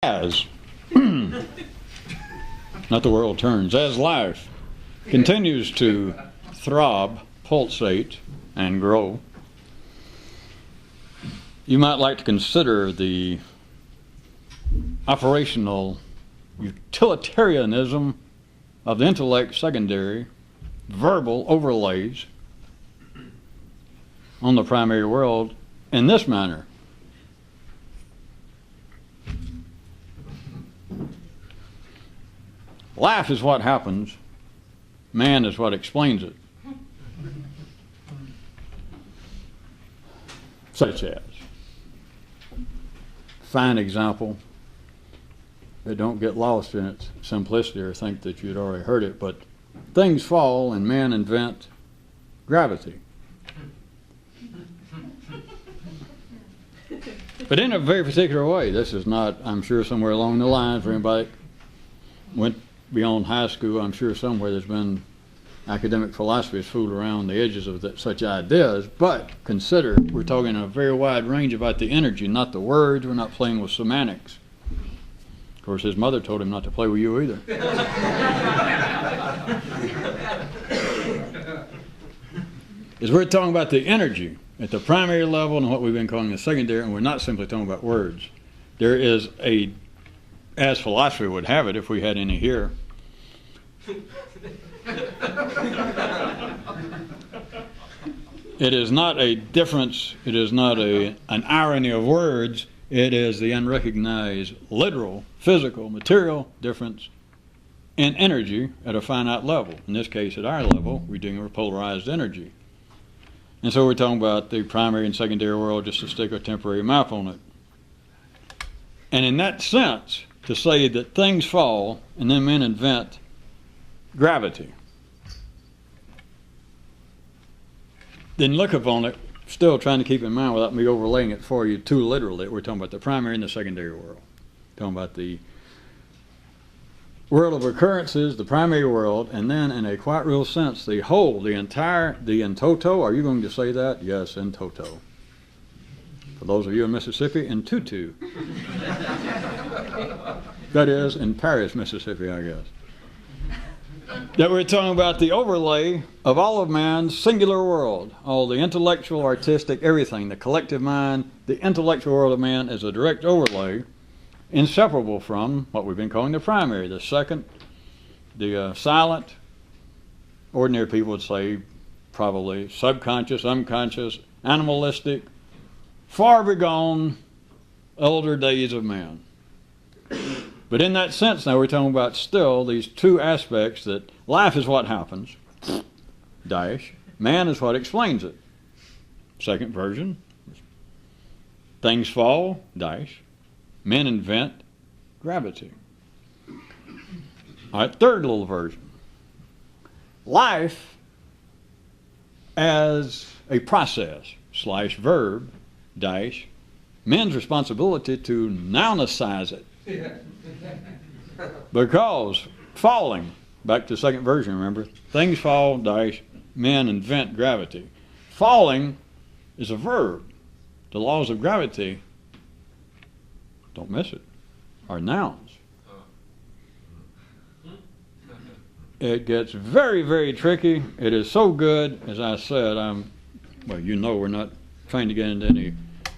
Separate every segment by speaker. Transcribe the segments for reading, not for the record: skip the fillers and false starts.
Speaker 1: As, not the world turns, as life continues to throb, pulsate, and grow, you might like to consider the operational utilitarianism of the intellect secondary verbal overlays on the primary world in this manner. Life is what happens, man is what explains it. Such as, fine example, but don't get lost in its simplicity or think that you'd already heard it, but things fall and man invent gravity. But in a very particular way. This is not, I'm sure, somewhere along the line for anybody went beyond high school. I'm sure somewhere there's been academic philosophy fooled around the edges of such ideas, but consider we're talking a very wide range about the energy, not the words. We're not playing with semantics. Of course, his mother told him not to play with you either. As we're talking about the energy at the primary level and what we've been calling the secondary, and we're not simply talking about words. There is a, as philosophy would have it, if we had any here, it is not a difference, it is not an irony of words, it is the unrecognized literal, physical, material difference in energy at a finite level. In this case, at our level, we're dealing with polarized energy. And so we're talking about the primary and secondary world, just to stick a temporary map on it. And in that sense, to say that things fall and then men invent gravity, then look upon it, still trying to keep in mind without me overlaying it for you too literally, we're talking about the primary and the secondary world. Talking about the world of occurrences, the primary world, and then in a quite real sense, the whole, the entire, the in toto. Are you going to say that? Yes, in toto. For those of you in Mississippi, in tutu. That is, in Paris, Mississippi, I guess. That we're talking about the overlay of all of man's singular world, all the intellectual, artistic, everything, the collective mind, the intellectual world of man is a direct overlay, inseparable from what we've been calling the primary, the second, the silent, ordinary people would say probably subconscious, unconscious, animalistic, far begone older days of man. But in that sense now we're talking about still these two aspects, that life is what happens, dash, man is what explains it. Second version, things fall, dash, men invent gravity. All right, third little version. Life as a process, slash verb, dash, men's responsibility to nounicize it. Because falling, back to the second version, remember, things fall, dash, men invent gravity. Falling is a verb. The laws of gravity, don't miss it, are nouns. It gets very, very tricky. It is so good, as I said, well, you know we're not trying to get into any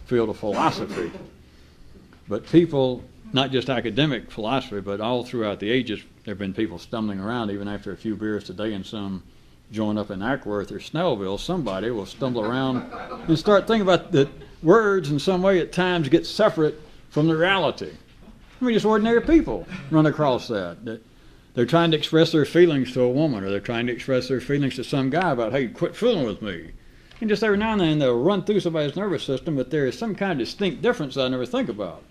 Speaker 1: field of philosophy. But people, not just academic philosophy, but all throughout the ages, there have been people stumbling around, even after a few beers today and some joint up in Ackworth or Snellville, somebody will stumble around and start thinking about that words in some way at times get separate from the reality. I mean, just ordinary people run across that. They're trying to express their feelings to a woman, or they're trying to express their feelings to some guy about, hey, quit fooling with me. And just every now and then they'll run through somebody's nervous system, but there is some kind of distinct difference that I never think about.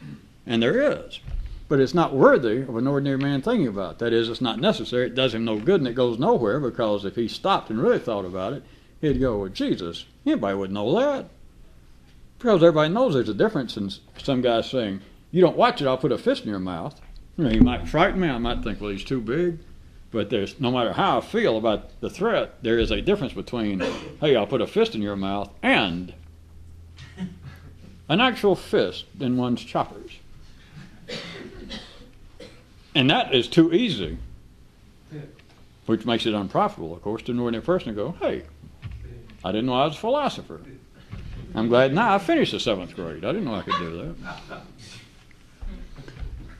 Speaker 1: And there is. But it's not worthy of an ordinary man thinking about. That is, it's not necessary. It does him no good, and it goes nowhere, because if he stopped and really thought about it, he'd go, well, Jesus, anybody would know that. Because everybody knows there's a difference in some guy saying, you don't watch it, I'll put a fist in your mouth. You know, he might frighten me. I might think, well, he's too big. But there's, no matter how I feel about the threat, there is a difference between, hey, I'll put a fist in your mouth, and an actual fist in one's choppers. And that is too easy, which makes it unprofitable, of course, to an ordinary person to go, hey, I didn't know I was a philosopher. I'm glad now I finished the 7th grade. I didn't know I could do that.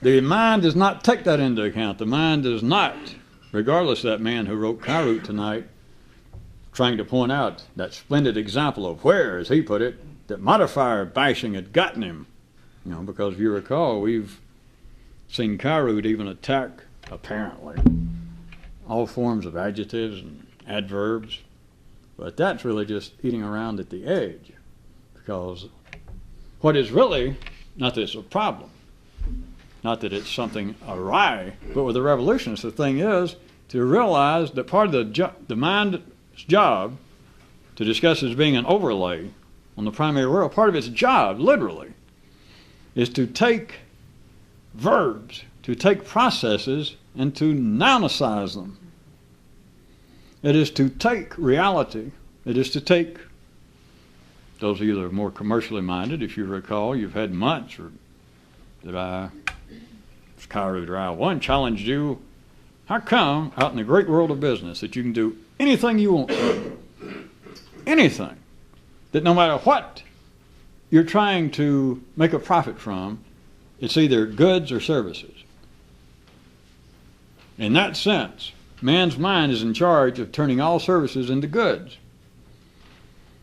Speaker 1: The mind does not take that into account. The mind does not, regardless of that man who wrote Kyroots tonight, trying to point out that splendid example of where, as he put it, that modifier bashing had gotten him. You know, because if you recall, we've seen Kyroots even attack, apparently, all forms of adjectives and adverbs. But that's really just eating around at the edge. Because what is really, not that it's a problem, not that it's something awry, but with the revolutionists, the thing is to realize that part of the mind's job to discuss as being an overlay on the primary world, part of its job, literally, is to take verbs, to take processes, and to nounicize them. It is to take reality. It is to take, those of you that are more commercially minded, if you recall, you've had months that Kyroots or I one challenged you, how come out in the great world of business that you can do anything you want to? Anything. That no matter what you're trying to make a profit from, it's either goods or services. In that sense, man's mind is in charge of turning all services into goods.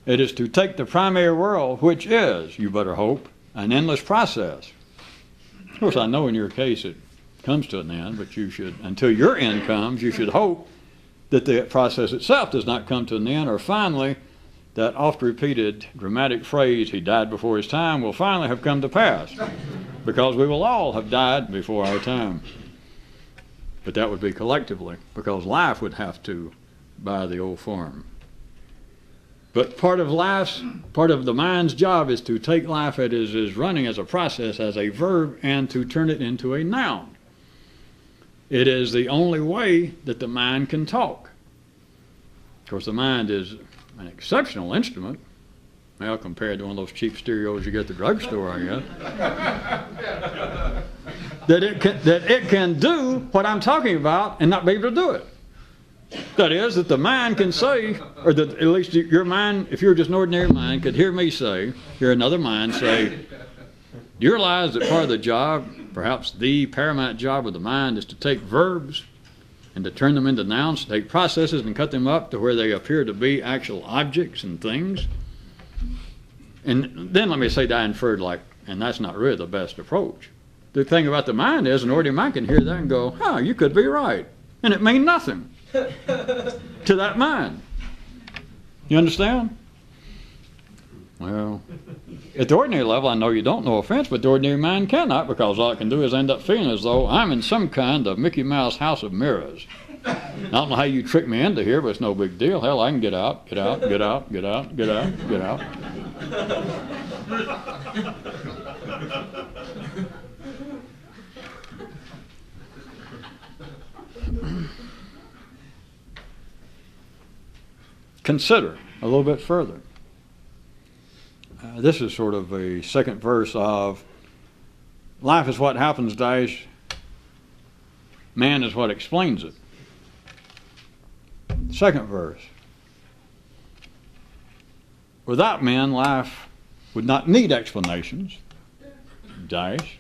Speaker 1: It is to take the primary world, which is, you better hope, an endless process. Of course, I know in your case it comes to an end, but you should, until your end comes, you should hope that the process itself does not come to an end, or finally, that oft-repeated dramatic phrase, he died before his time, will finally have come to pass, because we will all have died before our time. But that would be collectively, because life would have to buy the old farm. But part of the mind's job is to take life as it is running as a process, as a verb, and to turn it into a noun. It is the only way that the mind can talk. Of course, the mind is an exceptional instrument, well, compared to one of those cheap stereos you get at the drugstore, I guess. that it can do what I'm talking about and not be able to do it. That is, that the mind can say, or that at least your mind, if you're just an ordinary mind, could hear me say, hear another mind say, do you realize that part of the job, perhaps the paramount job of the mind, is to take verbs and to turn them into nouns, to take processes and cut them up to where they appear to be actual objects and things? And then let me say that I inferred and that's not really the best approach. The thing about the mind is, an ordinary mind can hear that and go, you could be right. And it means nothing to that mind. You understand? Well, at the ordinary level, I know you don't, no offense, but the ordinary mind cannot, because all it can do is end up feeling as though I'm in some kind of Mickey Mouse house of mirrors. I don't know how you trick me into here, but it's no big deal. Hell, I can get out. Consider a little bit further. This is sort of a second verse of life is what happens, dash, man is what explains it. Second verse. Without men, life would not need explanations, dash,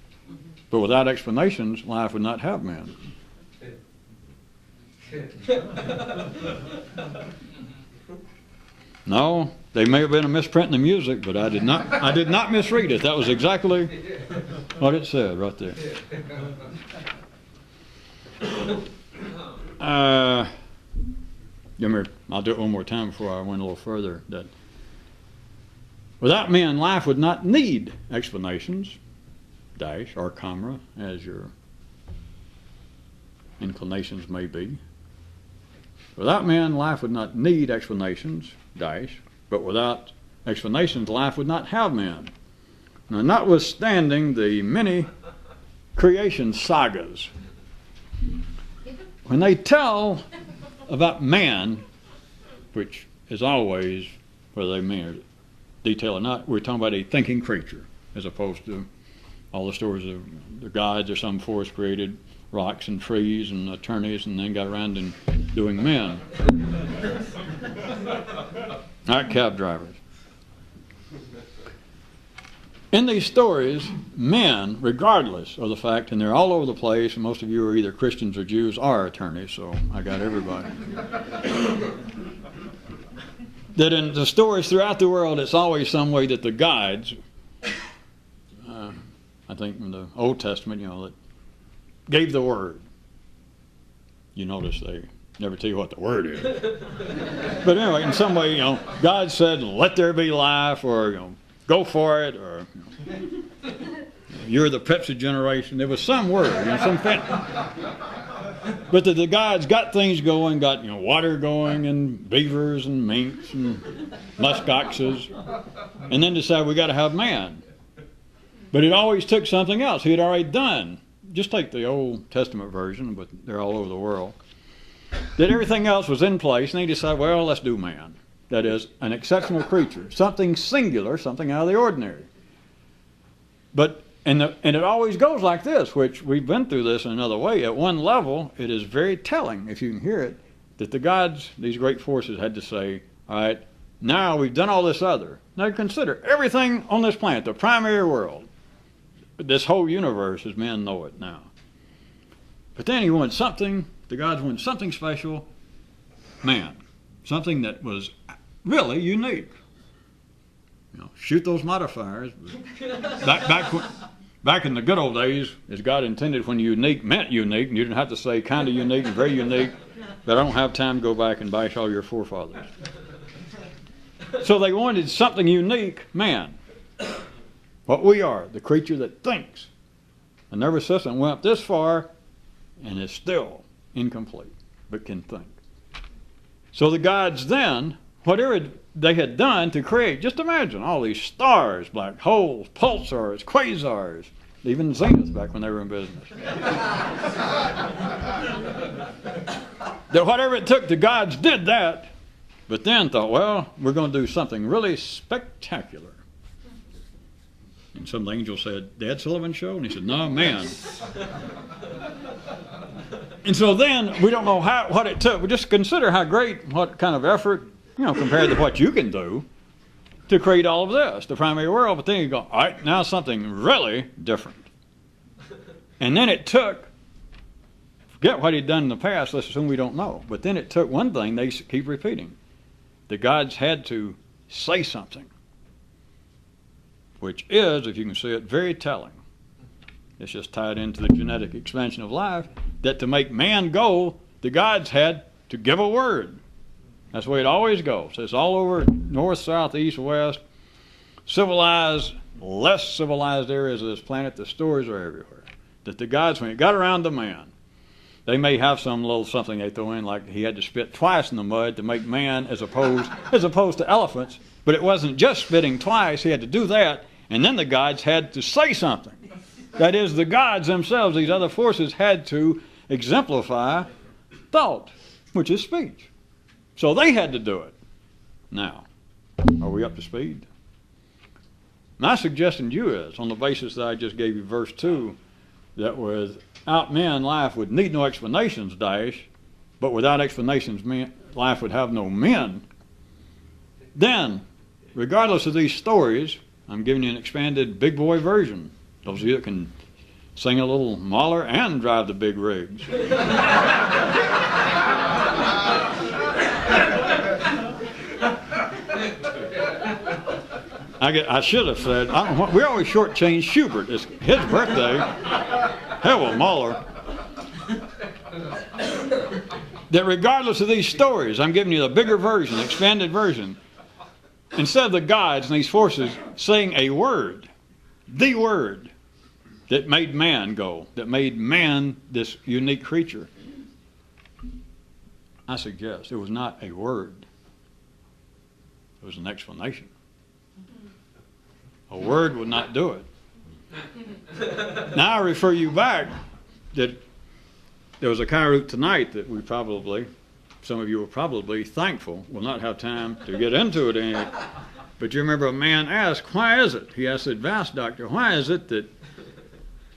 Speaker 1: but without explanations, life would not have men. No, they may have been a misprint in the music, but I did not misread it. That was exactly what it said right there. I'll do it one more time before I went a little further. That without men, life would not need explanations, dash, or comma, as your inclinations may be. Without men, life would not need explanations, dash, but without explanations, life would not have men. Now, notwithstanding the many creation sagas, when they tell about man, which is always, whether they mean detail or not, we're talking about a thinking creature, as opposed to all the stories of the gods or some force created rocks and trees and attorneys and then got around and doing men. Not cab drivers. In these stories, men, regardless of the fact, and they're all over the place, and most of you are either Christians or Jews, are attorneys, so I got everybody. That in the stories throughout the world, it's always some way that the gods, I think in the Old Testament, that gave the word. You notice they never tell you what the word is. But anyway, in some way, God said, let there be life, or, go for it, or you're the Pepsi generation. There was some word, some but the gods got things going, got water going, and beavers and minks and musk oxes, and then decided we got to have man. But it always took something else he had already done. Just take the Old Testament version, but they're all over the world. That everything else was in place, and he decided, well, let's do man. That is, an exceptional creature, something singular, something out of the ordinary. But and it always goes like this, which we've been through this in another way. At one level, it is very telling, if you can hear it, that the gods, these great forces, had to say, all right, now we've done all this other. Now consider everything on this planet, the primary world, this whole universe as men know it now. But then he wanted something, the gods wanted something special, man, something that was really unique. Shoot those modifiers. Back in the good old days, as God intended, when unique meant unique, and you didn't have to say kind of unique and very unique, but I don't have time to go back and bash all your forefathers. So they wanted something unique, man. What we are, the creature that thinks. The nervous system went up this far and is still incomplete, but can think. So the gods then, whatever they had done to create, just imagine all these stars, black holes, pulsars, quasars, even zeniths back when they were in business. That whatever it took, the gods did that, but then thought, well, we're going to do something really spectacular. And some angel said, Dad Sullivan show? And he said, no, man. And so then, we don't know what it took. We just consider how great, what kind of effort, compared to what you can do to create all of this, the primary world. But then you go, all right, now something really different. And then it took, forget what he'd done in the past, let's assume we don't know. But then it took one thing they keep repeating. The gods had to say something, which is, if you can see it, very telling. It's just tied into the genetic expansion of life, that to make man go, the gods had to give a word. That's the way it always goes. It's all over north, south, east, west. Civilized, less civilized areas of this planet, the stories are everywhere. That the gods, when it got around to man, they may have some little something they throw in, like he had to spit twice in the mud to make man as opposed to elephants. But it wasn't just spitting twice, he had to do that, and then the gods had to say something. That is, the gods themselves, these other forces, had to exemplify thought, which is speech. So they had to do it. Now, are we up to speed? My suggestion to you is, on the basis that I just gave you verse 2, that without men, life would need no explanations, but without explanations, life would have no men. Then, regardless of these stories, I'm giving you an expanded big boy version. Those of you that can sing a little Mahler and drive the big rigs. I should have said, we always shortchange Schubert. It's his birthday. Hell with Mahler. That regardless of these stories, I'm giving you the bigger version, the expanded version. Instead of the gods and these forces saying a word, the word that made man go, that made man this unique creature, I suggest it was not a word. It was an explanation. A word would not do it. Now I refer you back that there was a Kyroot tonight that some of you are probably thankful. We'll not have time to get into it. But you remember a man asked, why is it? He asked the advanced doctor, why is it that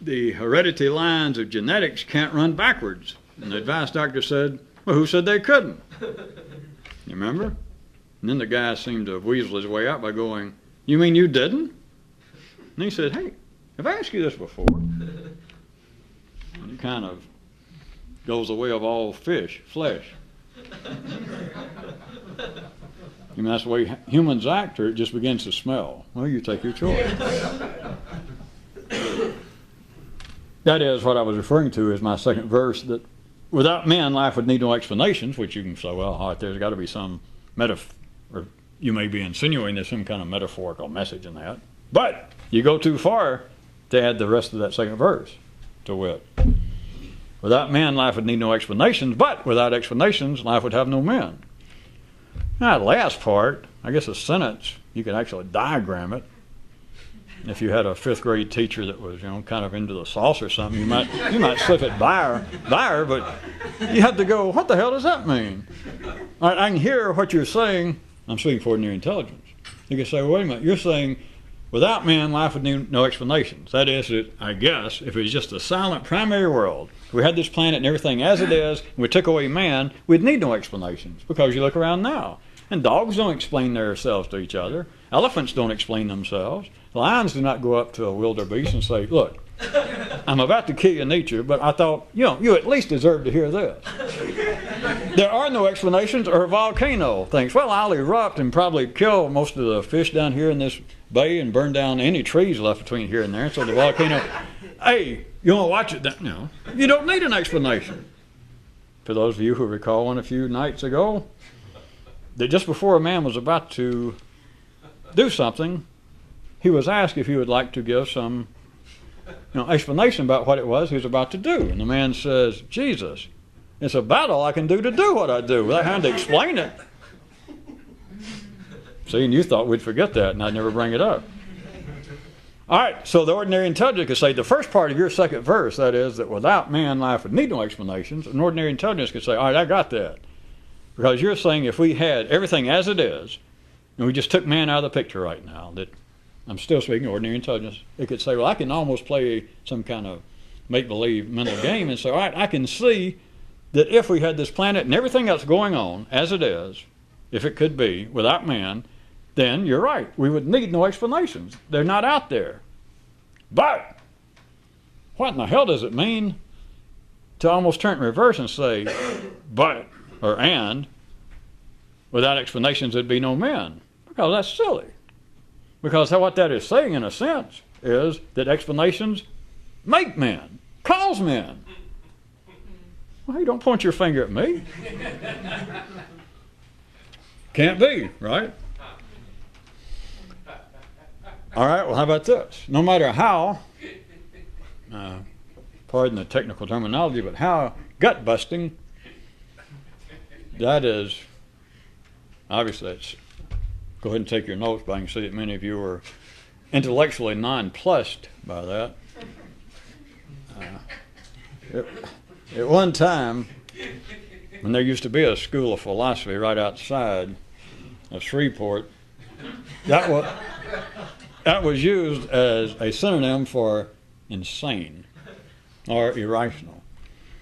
Speaker 1: the heredity lines of genetics can't run backwards. And the advice doctor said, well, who said they couldn't? You remember? And then the guy seemed to weasel his way out by going, you mean you didn't? And he said, hey, have I asked you this before? And he kind of goes the way of all flesh. I mean, that's the way humans act, or it just begins to smell. Well, you take your choice. That is what I was referring to as my second verse, that without men, life would need no explanations, which you can say, well, all right, there's got to be some metaphor, or you may be insinuating there's some kind of metaphorical message in that. But you go too far to add the rest of that second verse, to wit. Without men, life would need no explanations, but without explanations, life would have no men. Now, that last part, I guess a sentence, you could actually diagram it. If you had a fifth grade teacher that was, kind of into the sauce or something, you might slip it by her, but you have to go, what the hell does that mean? All right, I can hear what you're saying. I'm speaking for ordinary intelligence. You can say, well, wait a minute, you're saying without men, life would need no explanations. That is, I guess, if it was just a silent primary world, if we had this planet and everything as it is, and we took away man, we'd need no explanations, because you look around now. And dogs don't explain themselves to each other. Elephants don't explain themselves. Lions do not go up to a wildebeest and say, look, I'm about to kill you and eat you, but I thought, you at least deserve to hear this. There are no explanations, or a volcano thinks, well, I'll erupt and probably kill most of the fish down here in this bay and burn down any trees left between here and there. So the volcano, hey, you want to watch it? No, you don't need an explanation. For those of you who recall one a few nights ago, that just before a man was about to do something, he was asked if he would like to give some explanation about what it was he was about to do. And the man says, Jesus, it's about all I can do to do what I do without having to explain it. See, and you thought we'd forget that and I'd never bring it up. All right, so the ordinary intelligence could say the first part of your second verse, that is, that without man, life would need no explanations. An ordinary intelligence could say, all right, I got that. Because you're saying if we had everything as it is, and we just took man out of the picture right now, that I'm still speaking ordinary intelligence, it could say, well, I can almost play some kind of make-believe mental game and say, all right, I can see that if we had this planet and everything else going on as it is, if it could be, without man, then you're right. We would need no explanations. They're not out there. But what in the hell does it mean to almost turn in reverse and say, but, or and, without explanations there'd be no men? Because that's silly. Because what that is saying, in a sense, is that explanations make men, cause men. Well, hey, don't point your finger at me. Can't be, right? All right, well, how about this? No matter how, pardon the technical terminology, but how gut-busting, that is, obviously, go ahead and take your notes, but I can see that many of you are intellectually nonplussed by that. At one time, when there used to be a school of philosophy right outside of Shreveport, that was used as a synonym for insane or irrational.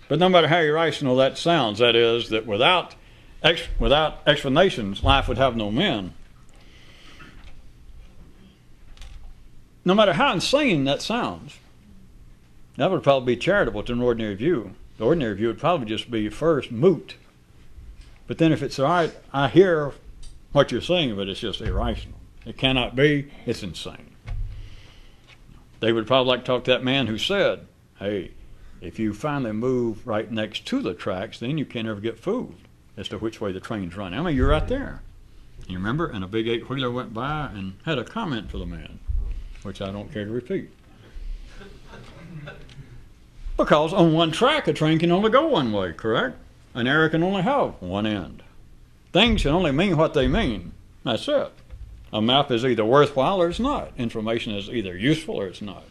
Speaker 1: But no matter how irrational that sounds, that is, that without explanations, life would have no men. No matter how insane that sounds, that would probably be charitable to an ordinary view. The ordinary view would probably just be first moot. But then if it's all right, I hear what you're saying, but it's just irrational. It cannot be, it's insane. They would probably like to talk to that man who said, hey, if you finally move right next to the tracks, then you can't ever get fooled as to which way the train's running. I mean, you're right there. You remember? And a big 8-wheeler went by and had a comment for the man, which I don't care to repeat. Because on one track, a train can only go one way, correct? An arrow can only have one end. Things can only mean what they mean. That's it. A map is either worthwhile or it's not. Information is either useful or it's not.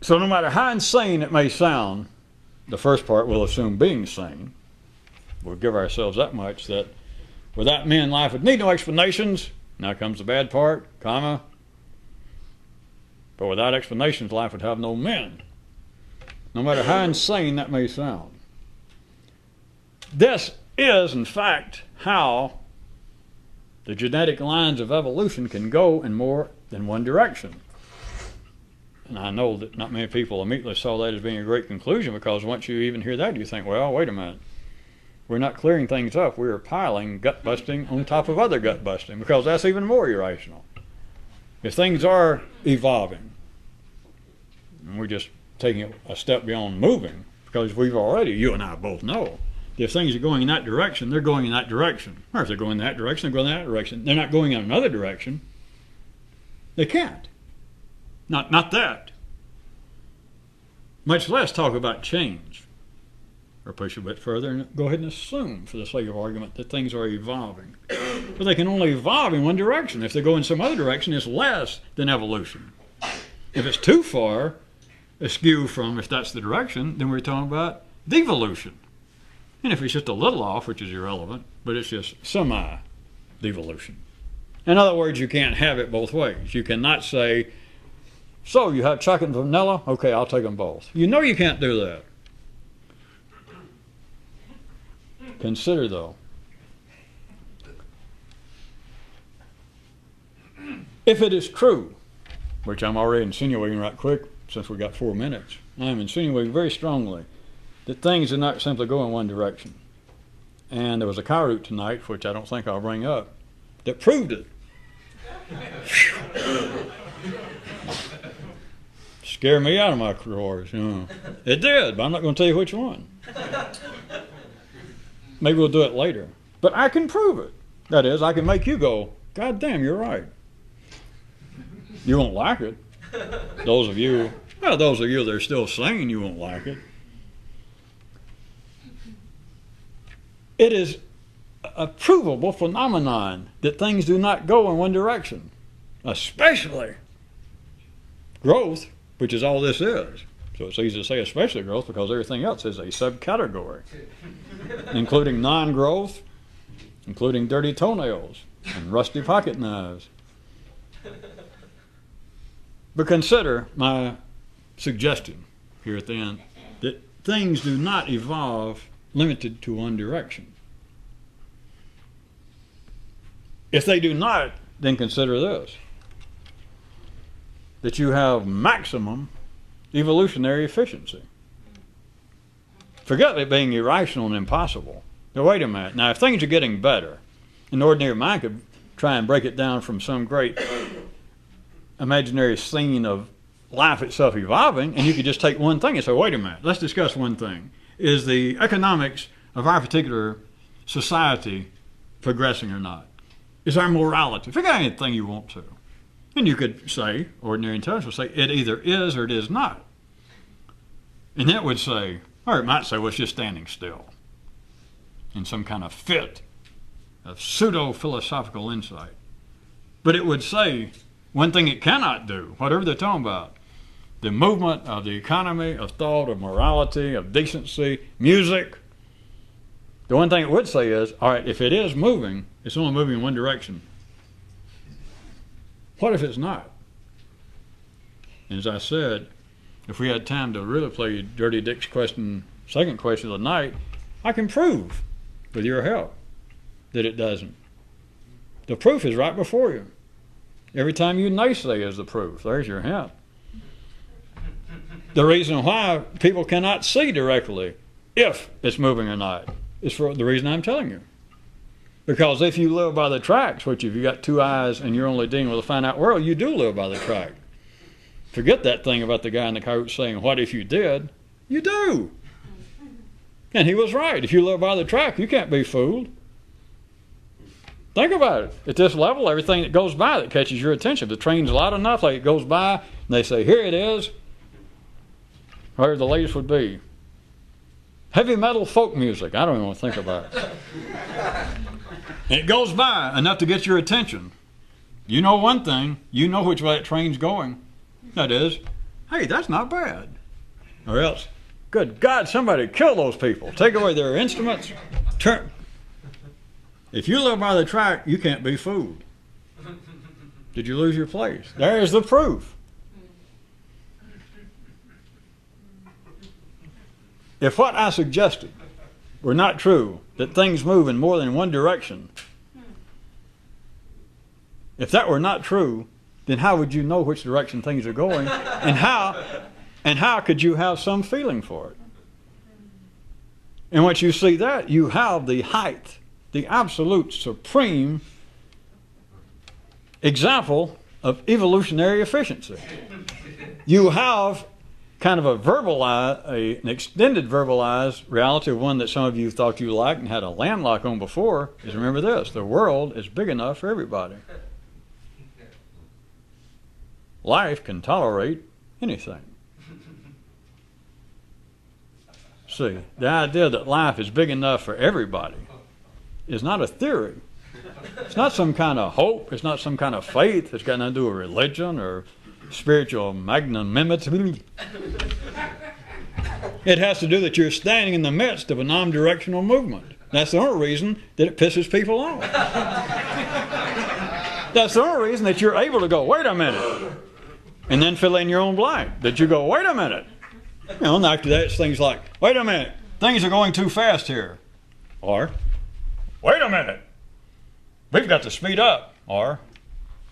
Speaker 1: So no matter how insane it may sound, the first part will assume being sane. We'll give ourselves that much, that without men, life would need no explanations. Now comes the bad part, comma. But without explanations, life would have no meaning. No matter how insane that may sound. This is, in fact, how the genetic lines of evolution can go in more than one direction. And I know that not many people immediately saw that as being a great conclusion, because once you even hear that, you think, well, wait a minute. We're not clearing things up. We are piling gut busting on top of other gut busting, because that's even more irrational. If things are evolving, and we're just taking it a step beyond moving, because we've already, you and I both know, if things are going in that direction, they're going in that direction. Or if they're going in that direction, they're going in that direction. They're not going in another direction. They can't. Not that. Much less talk about change. Or push a bit further and go ahead and assume, for the sake of argument, that things are evolving. But they can only evolve in one direction. If they go in some other direction, it's less than evolution. If it's too far askew from, if that's the direction, then we're talking about devolution. And if it's just a little off, which is irrelevant, but it's just semi-devolution. In other words, you can't have it both ways. You cannot say, so you have chocolate and vanilla? Okay, I'll take them both. You know you can't do that. Consider, though, if it is true, which I'm already insinuating right quick, since we got 4 minutes, I'm insinuating very strongly that things do not simply go in one direction. And there was a Kyroot tonight, which I don't think I'll bring up, that proved it. Scared me out of my drawers. You know. It did, but I'm not going to tell you which one. Maybe we'll do it later. But I can prove it. That is, I can make you go, God damn, you're right. You won't like it. Those of you that are still saying you won't like it. It is a provable phenomenon that things do not go in one direction, especially growth, which is all this is. So it's easy to say especially growth because everything else is a subcategory, including non-growth, including dirty toenails and rusty pocket knives. But consider my suggestion here at the end that things do not evolve limited to one direction. If they do not, then consider this, that you have maximum evolutionary efficiency. Forget it being irrational and impossible. Now, wait a minute. Now, if things are getting better, an ordinary mind could try and break it down from some great imaginary scene of life itself evolving, and you could just take one thing and say, wait a minute, let's discuss one thing. Is the economics of our particular society progressing or not? Is our morality? Figure out anything you want to. And you could say, ordinary intelligence would say, it either is or it is not. And that would say, or it might say, well, it's just standing still in some kind of fit of pseudo-philosophical insight. But it would say one thing it cannot do, whatever they're talking about, the movement of the economy, of thought, of morality, of decency, music. The one thing it would say is, all right, if it is moving, it's only moving in one direction. What if it's not? And as I said, if we had time to really play Dirty Dick's question, second question of the night, I can prove, with your help, that it doesn't. The proof is right before you. Every time you naysay is the proof. There's your hint. The reason why people cannot see directly if it's moving or not is for the reason I'm telling you. Because if you live by the tracks, which if you got two eyes and you're only dealing with a finite world, you do live by the track. Forget that thing about the guy in the Kyroots saying, what if you did? You do. And he was right. If you live by the track, you can't be fooled. Think about it. At this level, everything that goes by that catches your attention, if the train's loud enough, like it goes by, and they say, here it is, where the latest would be. Heavy metal folk music. I don't even want to think about it. And it goes by enough to get your attention. You know one thing. You know which way that train's going. That is, hey, that's not bad. Or else, good God, somebody kill those people. Take away their instruments. Turn. If you live by the track, you can't be fooled. Did you lose your place? There's the proof. If what I suggested were not true, that things move in more than one direction, if that were not true, then how would you know which direction things are going? And how could you have some feeling for it? And once you see that, you have the height, the absolute supreme example of evolutionary efficiency. You have kind of an extended verbalized reality, one that some of you thought you liked and had a landlock on before, is remember this: the world is big enough for everybody. Life can tolerate anything. See, the idea that life is big enough for everybody is not a theory. It's not some kind of hope. It's not some kind of faith. It's got nothing to do with religion or spiritual magnanimity. It has to do that you're standing in the midst of a non-directional movement. That's the only reason that it pisses people off. That's the only reason that you're able to go, wait a minute, and then fill in your own blank. That you go, wait a minute. You know, and after that, it's things like, wait a minute, things are going too fast here. Or, wait a minute, we've got to speed up. Or,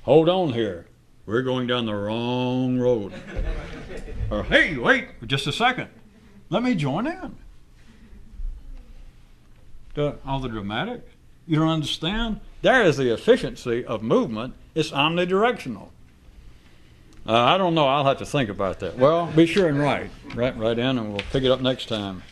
Speaker 1: hold on here, we're going down the wrong road. Or, hey, wait just a second, let me join in. All the dramatic. You don't understand? There is the efficiency of movement. It's omnidirectional. I don't know. I'll have to think about that. Well, be sure and write in, and we'll pick it up next time.